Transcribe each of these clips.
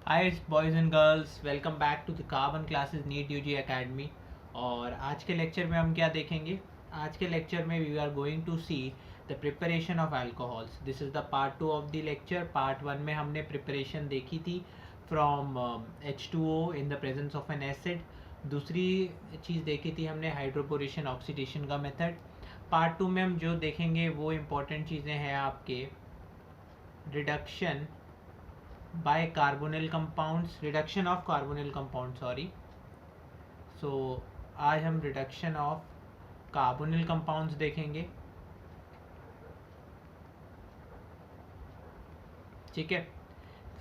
Hi boys and girls, welcome back to the Carbon Classes NEET UG Academy. और आज के lecture में हम क्या देखेंगे? आज के लेक्चर में we are going to see the preparation of alcohols. This is the part 2 of the lecture. Part 1 में हमने प्रिपरेशन देखी थी from H2O in the presence of an acid. दूसरी चीज़ देखी थी हमने हाइड्रोपोरेशन ऑक्सीडेशन का मेथड। पार्ट 2 में हम जो देखेंगे वो इम्पोर्टेंट चीज़ें हैं आपके reduction by carbonyl compounds, reduction of carbonyl compound, sorry. So आज हम रिडक्शन ऑफ कार्बोनिल कंपाउंड्स देखेंगे, ठीक है।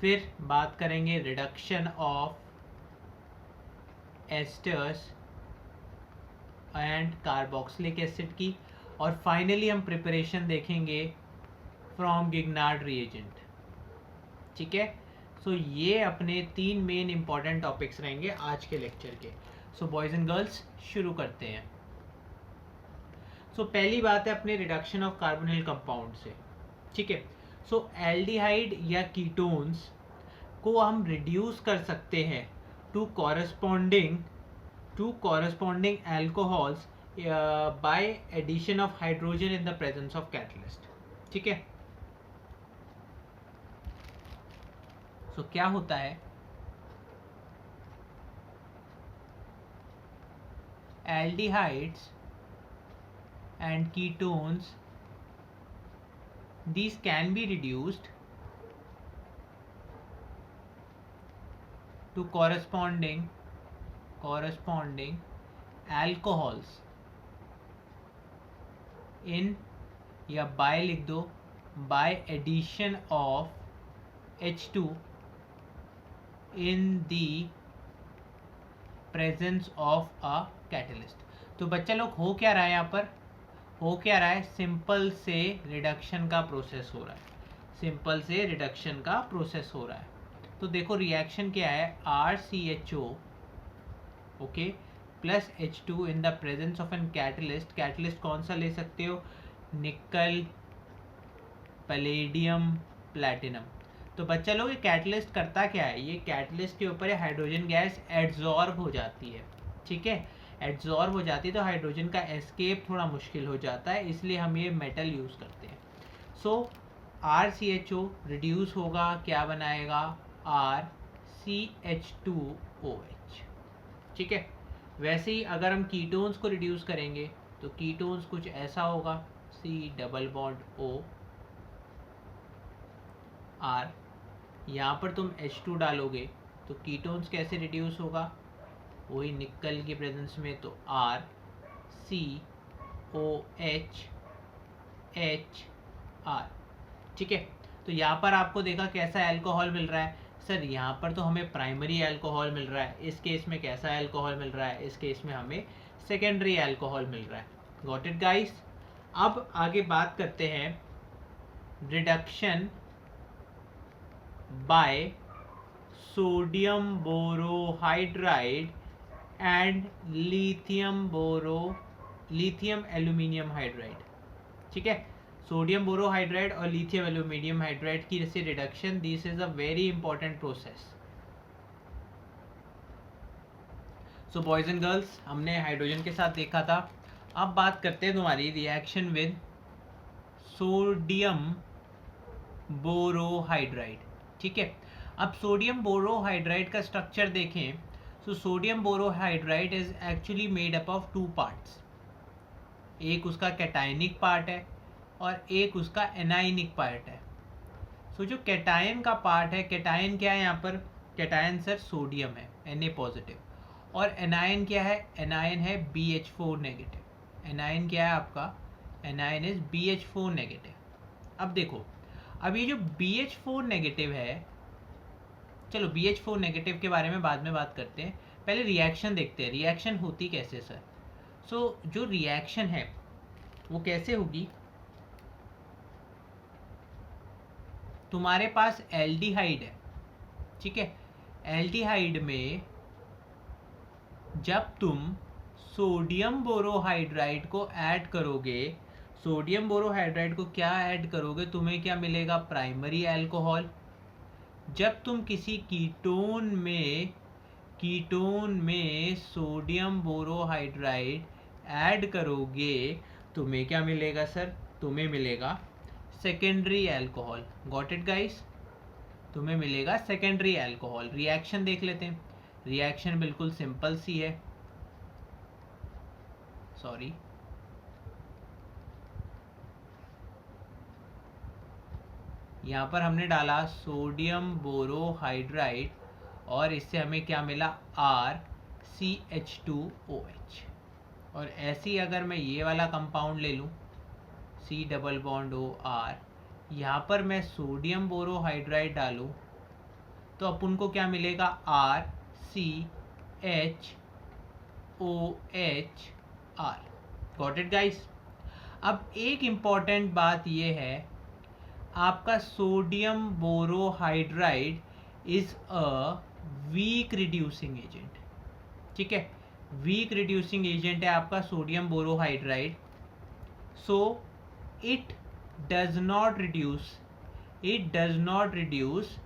फिर बात करेंगे reduction of esters and carboxylic acid की, और फाइनली हम प्रिपरेशन देखेंगे फ्रॉम गिग्नार्ड रिएजेंट, ठीक है। सो ये अपने 3 मेन इंपॉर्टेंट टॉपिक्स रहेंगे आज के लेक्चर के। सो बॉयज़ एंड गर्ल्स शुरू करते हैं। सो पहली बात है अपने रिडक्शन ऑफ कार्बोनिल कंपाउंड से, ठीक है। सो एल्डिहाइड या कीटोन्स को हम रिड्यूस कर सकते हैं to corresponding alcohols by addition of hydrogen in the presence of catalyst, ठीक है। सो क्या होता है, aldehydes and ketones, these can be reduced to corresponding alcohols in, या बाय लिख दो, by addition of H2 in the presence of a catalyst। तो बच्चा लोग हो क्या रहा है यहाँ पर? हो क्या रहा है? सिंपल से रिडक्शन का प्रोसेस हो रहा है, सिंपल से रिडक्शन का प्रोसेस हो रहा है। तो देखो रिएक्शन क्या है, RCHO okay plus H2 in the presence of an catalyst. Catalyst कौन सा ले सकते हो? निकल, पैलेडियम, प्लैटिनम। तो बच्चा लोग ये कैटलिस्ट करता क्या है? ये कैटलिस्ट के ऊपर हाइड्रोजन गैस एड्जॉर्ब हो जाती है, ठीक है। एड्जॉर्ब हो जाती है तो हाइड्रोजन का एस्केप थोड़ा मुश्किल हो जाता है, इसलिए हम ये मेटल यूज़ करते हैं। सो RCHO रिड्यूस होगा, क्या बनाएगा? RCH2OH, ठीक है। वैसे ही अगर हम कीटोन्स को रिड्यूस करेंगे तो कीटोन्स कुछ ऐसा होगा, C double bond O R। यहाँ पर तुम H2 डालोगे तो कीटोन्स कैसे रिड्यूस होगा? वही निकल की प्रेजेंस में, तो RCOHHR, ठीक है। तो यहाँ पर आपको देखा कैसा अल्कोहल मिल रहा है? सर यहाँ पर तो हमें प्राइमरी अल्कोहल मिल रहा है, इस केस में कैसा अल्कोहल मिल रहा है? इस केस में हमें सेकेंडरी अल्कोहल मिल रहा है। Got it guys? अब आगे बात करते हैं reduction by sodium borohydride and lithium aluminium hydride, ठीक है। सोडियम बोरोहाइड्राइड और लिथियम एल्यूमिनियम हाइड्राइड की से reduction, this is a very important process. So boys and girls, हमने हाइड्रोजन के साथ देखा था। अब बात करते हैं तुम्हारी रिएक्शन विद सोडियम बोरोहाइड्राइड, ठीक है। अब सोडियम बोरोहाइड्राइड का स्ट्रक्चर देखें, so sodium borohydride is actually made up of 2 parts. एक उसका कैटायनिक पार्ट है और एक उसका एनायनिक पार्ट है। सो जो कैटायन का पार्ट है, कैटायन क्या है यहाँ पर? कैटायन सर सोडियम है, Na पॉजिटिव, और एनायन क्या है? एनायन है BH4 नेगेटिव। एनायन क्या है आपका? Anion is BH4 negative. अब देखो, अब ये जो BH4 नेगेटिव है, चलो BH4 नेगेटिव के बारे में बाद में बात करते हैं, पहले रिएक्शन देखते हैं। रिएक्शन होती कैसे सर? सो जो रिएक्शन है वो कैसे होगी? तुम्हारे पास एल्डिहाइड है, ठीक है। एल्डिहाइड में जब तुम सोडियम बोरोहाइड्राइड को ऐड करोगे, सोडियम बोरोहाइड्राइड को क्या ऐड करोगे? तुम्हें क्या मिलेगा? Primary alcohol. जब तुम किसी कीटोन में सोडियम बोरोहाइड्राइड ऐड करोगे, तुम्हें क्या मिलेगा सर? तुम्हें मिलेगा secondary alcohol. Got it guys? तुम्हें मिलेगा सेकेंडरी अल्कोहल। रिएक्शन देख लेते हैं। रिएक्शन बिल्कुल सिंपल सी है। सॉरी, यहाँ पर हमने डाला सोडियम बोरोहाइड्राइड और इससे हमें क्या मिला? RCH2OH। और ऐसे ही अगर मैं ये वाला कंपाउंड ले लूँ, C डबल बॉन्ड OR, यहाँ पर मैं सोडियम बोरोहाइड्राइड डालूँ तो अपन को क्या मिलेगा? RCHOHR। Got it guys? अब एक इम्पॉर्टेंट बात ये है, आपका sodium borohydride is a weak reducing agent. ठीक है, वीक रिड्यूसिंग एजेंट है आपका sodium borohydride. So it does not reduce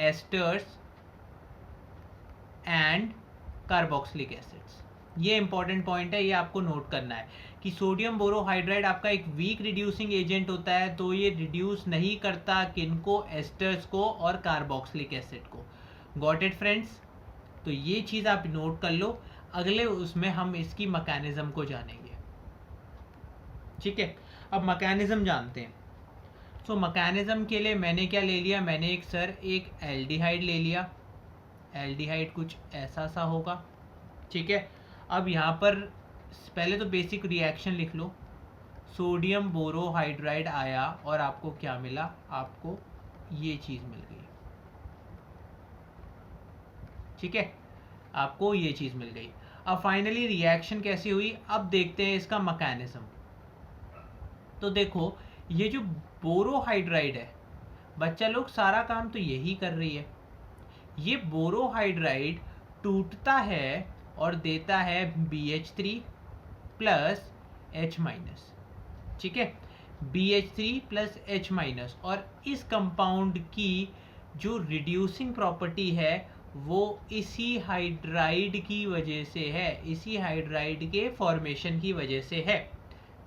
esters and carboxylic acids. ये इंपॉर्टेंट पॉइंट है, ये आपको नोट करना है कि सोडियम बोरोहाइड्राइड आपका एक वीक रिड्यूसिंग एजेंट होता है, तो ये रिड्यूस नहीं करता किनको? एस्टर्स को और कार्बोक्सिलिक एसिड को। Got it friends? तो ये चीज़ आप नोट कर लो, अगले उसमें हम इसकी मैकेनिज्म को जानेंगे। ठीक है, अब मैकेनिज्म जानते हैं। सो मैकेनिज्म के लिए मैंने क्या ले लिया? मैंने एक एल्डिहाइड ले लिया। एल्डिहाइड कुछ ऐसा सा होगा। ठीक है, अब यहाँ पर पहले तो बेसिक रिएक्शन लिख लो। सोडियम बोरोहाइड्राइड आया और आपको क्या मिला? आपको ये चीज़ मिल गई। ठीक है, आपको ये चीज़ मिल गई। अब फाइनली रिएक्शन कैसी हुई, अब देखते हैं इसका मैकेनिज्म। तो देखो, ये जो बोरोहाइड्राइड है, बच्चा लोग सारा काम तो यही कर रही है। ये बोरोहाइड्राइड टूटता है और देता है BH3 प्लस H माइनस। ठीक है, BH3 प्लस H माइनस। और इस कंपाउंड की जो रिड्यूसिंग प्रॉपर्टी है वो इसी हाइड्राइड की वजह से है, इसी हाइड्राइड के फॉर्मेशन की वजह से है।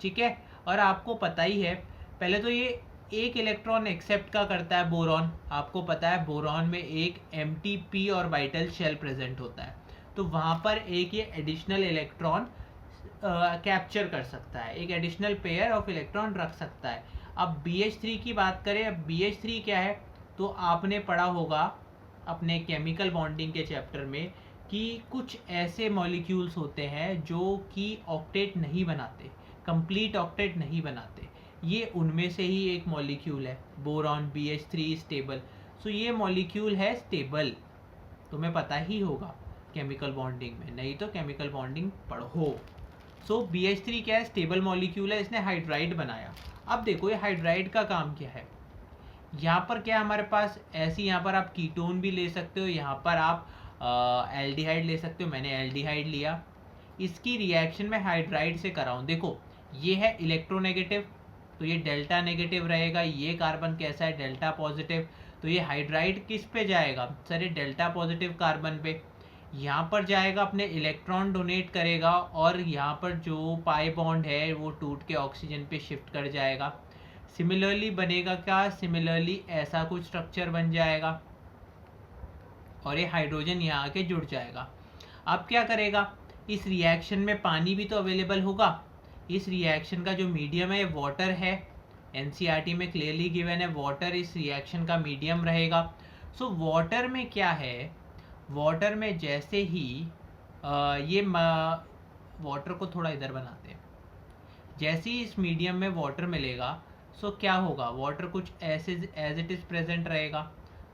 ठीक है, और आपको पता ही है, पहले तो ये एक इलेक्ट्रॉन एक्सेप्ट का करता है बोरॉन। आपको पता है बोरॉन में एक empty p orbital shell present होता है, तो वहाँ पर एक ये एडिशनल इलेक्ट्रॉन कैप्चर कर सकता है, एक एडिशनल पेयर ऑफ इलेक्ट्रॉन रख सकता है। अब BH3 की बात करें, अब BH3 क्या है? तो आपने पढ़ा होगा अपने केमिकल बॉन्डिंग के चैप्टर में कि कुछ ऐसे मॉलिक्यूल्स होते हैं जो कि ऑक्टेट नहीं बनाते, कंप्लीट ऑक्टेट नहीं बनाते। ये उनमें से ही एक मॉलिक्यूल है, बोरॉन BH3 स्टेबल। सो ये मॉलिक्यूल है स्टेबल, तुम्हें पता ही होगा केमिकल बॉन्डिंग में, नहीं तो केमिकल बॉन्डिंग पढ़ो। सो BH3 क्या है? स्टेबल मॉलिक्यूल है, इसने हाइड्राइड बनाया। अब देखो ये हाइड्राइड का काम क्या है। यहाँ पर क्या हमारे पास ऐसी, यहाँ पर आप कीटोन भी ले सकते हो, यहाँ पर आप एल्डिहाइड ले सकते हो। मैंने एल्डिहाइड लिया, इसकी रिएक्शन में हाइड्राइड से कराऊँ। देखो ये है इलेक्ट्रोनेगेटिव, तो ये डेल्टा नेगेटिव रहेगा। ये कार्बन कैसा है? Delta positive. तो ये हाइड्राइड किस पे जाएगा सर? ये डेल्टा पॉजिटिव कार्बन पे। यहाँ पर जाएगा, अपने इलेक्ट्रॉन डोनेट करेगा और यहाँ पर जो पाई बॉन्ड है वो टूट के ऑक्सीजन पे शिफ्ट कर जाएगा। सिमिलरली बनेगा क्या? सिमिलरली ऐसा कुछ स्ट्रक्चर बन जाएगा और ये हाइड्रोजन यहाँ आके जुड़ जाएगा। अब क्या करेगा? इस रिएक्शन में पानी भी तो अवेलेबल होगा। इस रिएक्शन का जो मीडियम है वाटर है, NCERT में क्लियरली गिवन है वाटर इस रिएक्शन का मीडियम रहेगा। सो वाटर में क्या है? वाटर में जैसे ही ये वाटर को थोड़ा इधर बनाते हैं, जैसे ही इस मीडियम में वाटर मिलेगा, सो क्या होगा? वाटर कुछ ऐसे एज इट इज़ प्रेजेंट रहेगा,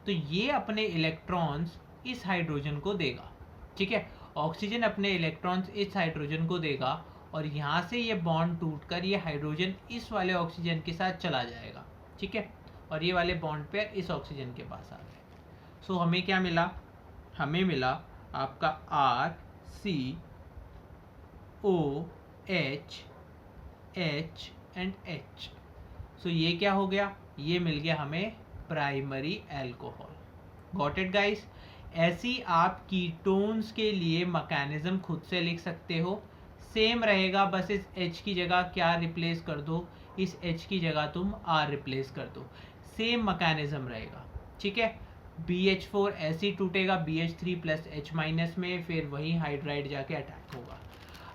तो ये अपने इलेक्ट्रॉन्स इस हाइड्रोजन को देगा। ठीक है, ऑक्सीजन अपने इलेक्ट्रॉन्स इस हाइड्रोजन को देगा और यहाँ से ये बॉन्ड टूटकर ये हाइड्रोजन इस वाले ऑक्सीजन के साथ चला जाएगा। ठीक है, और ये वाले बॉन्ड पेयर इस ऑक्सीजन के पास आ गए। सो हमें क्या मिला? हमें मिला आपका RCOH H एंड H। सो ये क्या हो गया? ये मिल गया हमें primary alcohol. Got it guys? ऐसी आप कीटोन्स के लिए मैकेनिज्म खुद से लिख सकते हो, सेम रहेगा, बस इस H की जगह क्या रिप्लेस कर दो, इस H की जगह तुम R रिप्लेस कर दो, सेम मैकेनिज्म रहेगा। ठीक है, BH4 ऐसे ही टूटेगा BH3 प्लस H माइनस में, फिर वही हाइड्राइड जाके अटैक होगा।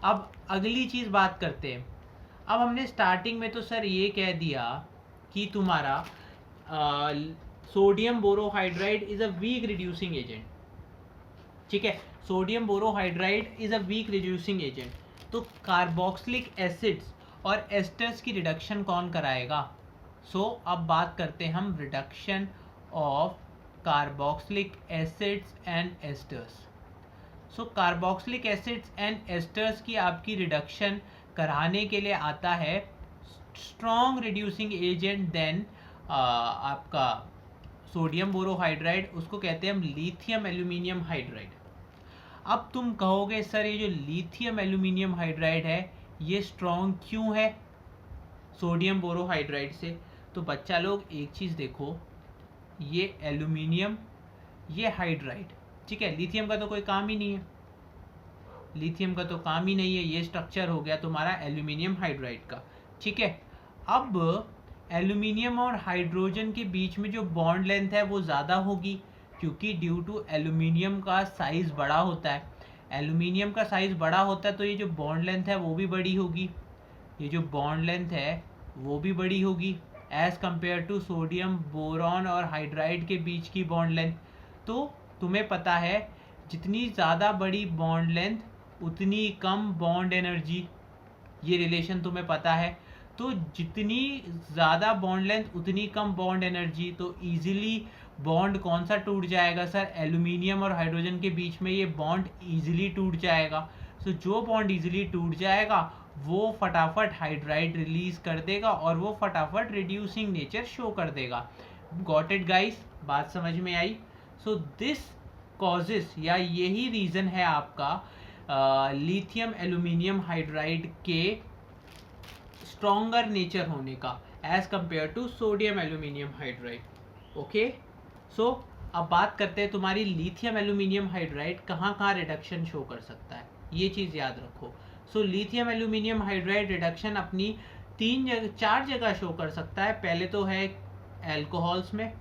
अब अगली चीज़ बात करते हैं। अब हमने स्टार्टिंग में तो सर ये कह दिया कि तुम्हारा sodium borohydride is a weak reducing agent. ठीक है, sodium borohydride is a weak reducing agent, तो कार्बोक्सिलिक एसिड्स और एस्टर्स की रिडक्शन कौन कराएगा? अब बात करते हैं हम reduction of carboxylic acids and esters. Carboxylic acids and esters की आपकी रिडक्शन कराने के लिए आता है स्ट्रॉन्ग रिड्यूसिंग एजेंट देन आपका सोडियम बोरोहाइड्राइड, उसको कहते हैं हम लिथियम एल्यूमिनियम हाइड्राइड। अब तुम कहोगे सर ये जो लिथियम एल्यूमिनियम हाइड्राइड है ये स्ट्रॉन्ग क्यों है सोडियम बोरोहाइड्राइड से? तो बच्चा लोग एक चीज़ देखो, ये एल्यूमिनियम, ये हाइड्राइड, ठीक है, लिथियम का तो कोई काम ही नहीं है, लिथियम का तो काम ही नहीं है, ये स्ट्रक्चर हो गया तुम्हारा एल्यूमिनियम हाइड्राइड का। ठीक है, अब एल्यूमिनियम और हाइड्रोजन के बीच में जो बॉन्ड लेंथ है वो ज़्यादा होगी, क्योंकि ड्यू टू एल्यूमिनियम का साइज़ बड़ा होता है, एल्यूमिनियम का साइज़ बड़ा होता है तो ये जो बॉन्ड लेंथ है वो भी बड़ी होगी, ये जो बॉन्ड लेंथ है वो भी बड़ी होगी as compare to sodium boron और हाइड्राइड के बीच की बॉन्ड लेंथ। तो तुम्हें पता है जितनी ज़्यादा बड़ी बॉन्ड लेंथ उतनी कम बॉन्ड एनर्जी, ये रिलेशन तुम्हें पता है। तो जितनी ज़्यादा बॉन्ड लेंथ उतनी कम बॉन्ड एनर्जी, तो इजीली बॉन्ड कौन सा टूट जाएगा सर? एल्यूमिनियम और हाइड्रोजन के बीच में ये बॉन्ड इजीली टूट जाएगा। जो बॉन्ड इजीली टूट जाएगा वो फटाफट हाइड्राइड रिलीज कर देगा और वो फटाफट रिड्यूसिंग नेचर शो कर देगा। Got it guys? बात समझ में आई? दिस कॉजेस या यही रीज़न है आपका लिथियम एल्यूमिनियम हाइड्राइड के स्ट्रॉन्गर नेचर होने का as compare to sodium aluminium hydride. Okay, अब बात करते हैं तुम्हारी लिथियम एल्यूमिनियम हाइड्राइड कहाँ कहाँ रिडक्शन शो कर सकता है, ये चीज़ याद रखो। लिथियम एल्यूमिनियम हाइड्राइड रिडक्शन अपनी 4 जगह शो कर सकता है। पहले तो है एल्कोहल्स में,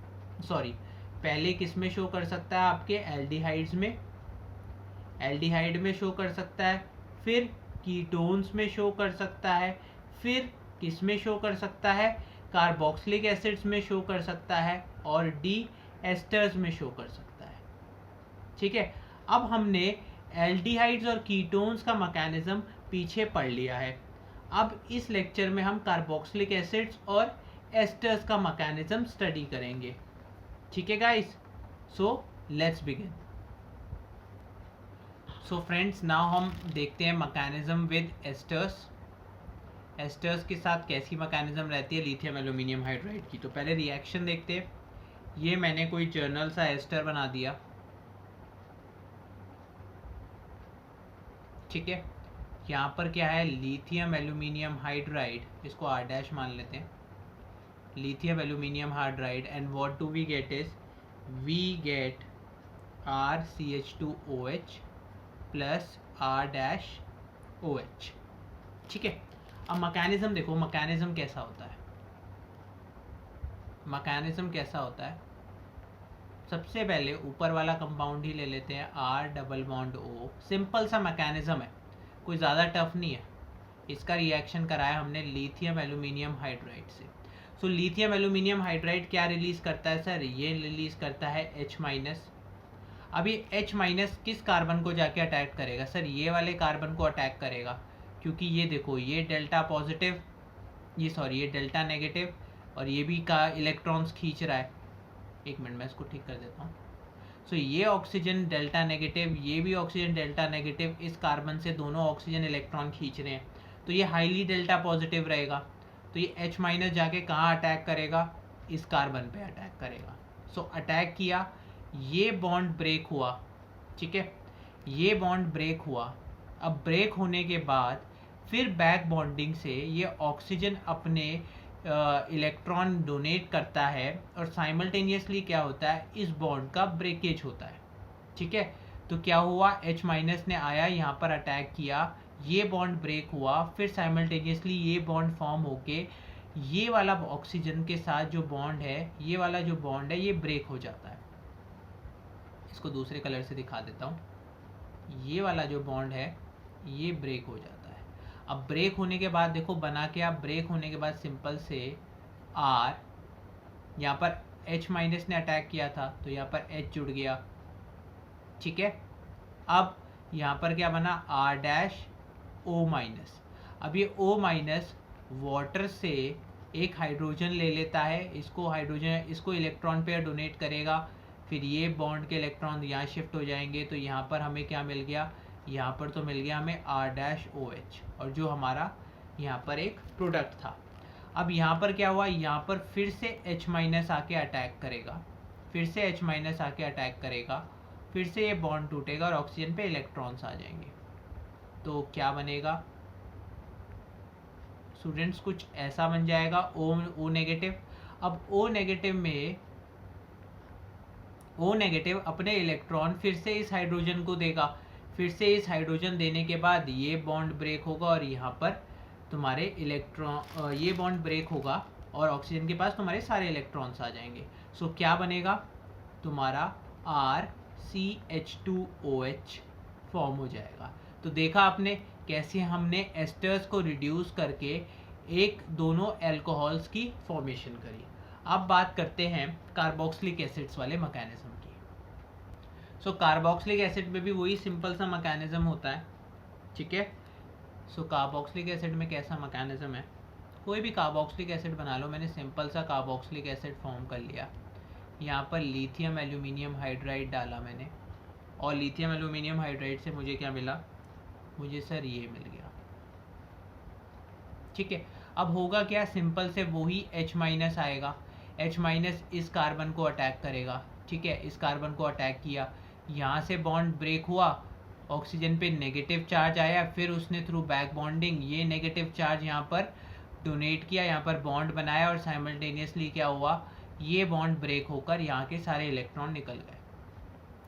पहले किस में शो कर सकता है? आपके एल्डिहाइड्स में, एल्डिहाइड में शो कर सकता है, फिर कीटोन्स में शो कर सकता है, फिर किस में शो कर सकता है? कार्बोक्सिलिक एसिड्स में शो कर सकता है, और डी एस्टर्स में शो कर सकता है। ठीक है, अब हमने एल्डिहाइड्स और कीटोन्स का मैकेनिज्म पीछे पढ़ लिया है। अब इस लेक्चर में हम कार्बोक्सिलिक एसिड्स और एस्टर्स का मैकेनिज्म स्टडी करेंगे। ठीक है guys, let's begin. Friends, now हम देखते हैं मैकेनिज्म विद एस्टर्स। एस्टर्स के साथ कैसी मैकेनिज्म रहती है लिथियम एल्यूमिनियम हाइड्राइड की। तो पहले रिएक्शन देखते हैं। ये मैंने कोई जर्नल सा एस्टर बना दिया, ठीक है। यहाँ पर क्या है? लिथियम एल्यूमिनियम हाइड्राइड, इसको R' मान लेते हैं, lithium aluminium hydride, and what do we get is we get RCH2OH plus R'OH। ठीक है, अब मैकेनिज्म देखो, मैकेनिज्म कैसा होता है। मैकेनिज्म कैसा होता है? सबसे पहले ऊपर वाला कंपाउंड ही ले लेते हैं, R double bond O। Simple सा मैकेनिज्म है, कोई ज़्यादा टफ नहीं है। इसका रिएक्शन कराया हमने लिथियम एल्यूमिनियम हाइड्राइड से। लिथियम एल्यूमिनियम हाइड्राइड क्या रिलीज़ करता है सर? ये रिलीज़ करता है H-। अब ये H- किस कार्बन को जाके अटैक करेगा सर? ये वाले कार्बन को अटैक करेगा, क्योंकि ये देखो, ये डेल्टा पॉजिटिव, ये डेल्टा नेगेटिव, और ये भी का इलेक्ट्रॉन्स खींच रहा है। एक मिनट, मैं इसको ठीक कर देता हूँ। ये ऑक्सीजन डेल्टा नेगेटिव, ये भी ऑक्सीजन डेल्टा नेगेटिव, इस कार्बन से दोनों ऑक्सीजन इलेक्ट्रॉन खींच रहे हैं, तो ये हाईली डेल्टा पॉजिटिव रहेगा। तो ये H- जाके कहाँ अटैक करेगा? इस कार्बन पे अटैक करेगा। अटैक किया, ये बॉन्ड ब्रेक हुआ, ठीक है, ये बॉन्ड ब्रेक हुआ। अब ब्रेक होने के बाद फिर बैक बॉन्डिंग से ये ऑक्सीजन अपने इलेक्ट्रॉन डोनेट करता है और साइमल्टेनियसली क्या होता है, इस बॉन्ड का ब्रेकेज होता है। ठीक है, तो क्या हुआ, H माइनस ने आया यहाँ पर अटैक किया, ये बॉन्ड ब्रेक हुआ, फिर साइमल्टेनियसली ये बॉन्ड फॉर्म होके ये वाला ऑक्सीजन के साथ जो बॉन्ड है, ये वाला जो बॉन्ड है ये ब्रेक हो जाता है। इसको दूसरे कलर से दिखा देता हूँ, ये वाला जो बॉन्ड है ये ब्रेक हो जाता है। अब ब्रेक होने के बाद देखो बना क्या, ब्रेक होने के बाद सिंपल से R, यहाँ पर H माइनस ने अटैक किया था तो यहाँ पर H जुड़ गया। ठीक है, अब यहाँ पर क्या बना, R डैश O माइनस। अब ये O माइनस वाटर से एक हाइड्रोजन ले लेता है, इसको इलेक्ट्रॉन पेयर डोनेट करेगा, फिर ये बॉन्ड के इलेक्ट्रॉन यहाँ शिफ्ट हो जाएंगे, तो यहाँ पर हमें क्या मिल गया, यहाँ पर तो मिल गया हमें R डैश OH, और जो हमारा यहाँ पर एक प्रोडक्ट था। अब यहाँ पर क्या हुआ, यहाँ पर फिर से H माइनस आके अटैक करेगा, फिर से ये बॉन्ड टूटेगा और ऑक्सीजन पे इलेक्ट्रॉन्स आ जाएंगे। तो क्या बनेगा स्टूडेंट्स, कुछ ऐसा बन जाएगा O नेगेटिव। अब O नेगेटिव अपने इलेक्ट्रॉन फिर से इस हाइड्रोजन को देगा, फिर से इस हाइड्रोजन देने के बाद ये बॉन्ड ब्रेक होगा और यहाँ पर तुम्हारे इलेक्ट्रॉन, ये बॉन्ड ब्रेक होगा और ऑक्सीजन के पास तुम्हारे सारे इलेक्ट्रॉन्स आ जाएंगे। सो क्या बनेगा, तुम्हारा RCH2OH फॉर्म हो जाएगा। तो देखा आपने कैसे हमने एस्टर्स को रिड्यूस करके एक दोनों एल्कोहल्स की फॉर्मेशन करी। अब बात करते हैं कार्बोक्सिलिक एसिड्स वाले मैकेनिज्म की। सो कार्बोक्सिलिक एसिड में भी वही सिंपल सा मैकेनिज्म होता है। ठीक है, सो कार्बोक्सिलिक एसिड में कैसा मैकेनिज्म है, कोई भी कार्बोक्सिलिक एसिड बना लो, मैंने सिंपल सा कार्बोक्सिलिक एसिड फॉर्म कर लिया, यहाँ पर लिथियम एल्यूमिनियम हाइड्राइड डाला मैंने, और लिथियम एल्यूमिनियम हाइड्राइड से मुझे क्या मिला, मुझे सर ये मिल गया। ठीक है, अब होगा क्या, सिंपल से वही H माइनस आएगा, H माइनस इस कार्बन को अटैक करेगा। ठीक है, इस कार्बन को अटैक किया, यहाँ से बॉन्ड ब्रेक हुआ, ऑक्सीजन पे नेगेटिव चार्ज आया, फिर उसने थ्रू बैक बॉन्डिंग ये नेगेटिव चार्ज यहाँ पर डोनेट किया, यहाँ पर बॉन्ड बनाया और साइमल्टेनियसली क्या हुआ, ये बॉन्ड ब्रेक होकर यहाँ के सारे इलेक्ट्रॉन निकल गए।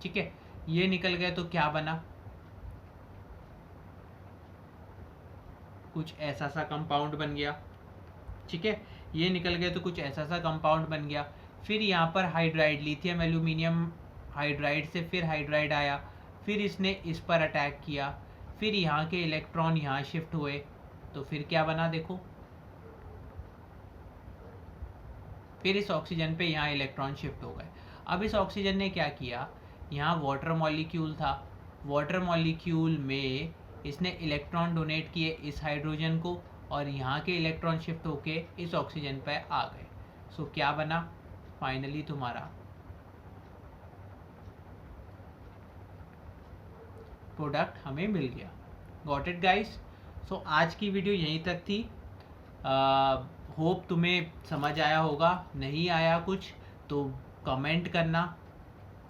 ठीक है, ये निकल गए तो क्या बना, कुछ ऐसा सा कंपाउंड बन गया। ठीक है, ये निकल गए तो कुछ ऐसा सा कंपाउंड बन गया। फिर यहाँ पर हाइड्राइड, लिथियम एल्यूमिनियम हाइड्राइड से फिर हाइड्राइड आया, फिर इसने इस पर अटैक किया, फिर यहाँ के इलेक्ट्रॉन यहाँ शिफ्ट हुए, तो फिर क्या बना देखो, फिर इस ऑक्सीजन पे यहाँ इलेक्ट्रॉन शिफ्ट हो गए। अब इस ऑक्सीजन ने क्या किया, यहाँ वाटर मॉलिक्यूल था, वाटर मॉलिक्यूल में इसने इलेक्ट्रॉन डोनेट किए इस हाइड्रोजन को, और यहाँ के इलेक्ट्रॉन शिफ्ट होके इस ऑक्सीजन पे आ गए। सो क्या बना, फाइनली तुम्हारा प्रोडक्ट हमें मिल गया। Got it guys. सो आज की वीडियो यहीं तक थी। होप तुम्हें समझ आया होगा, नहीं आया कुछ तो कमेंट करना।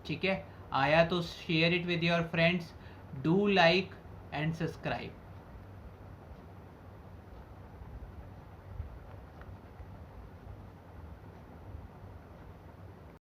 ठीक है, आया तो share it with your friends, do like and subscribe.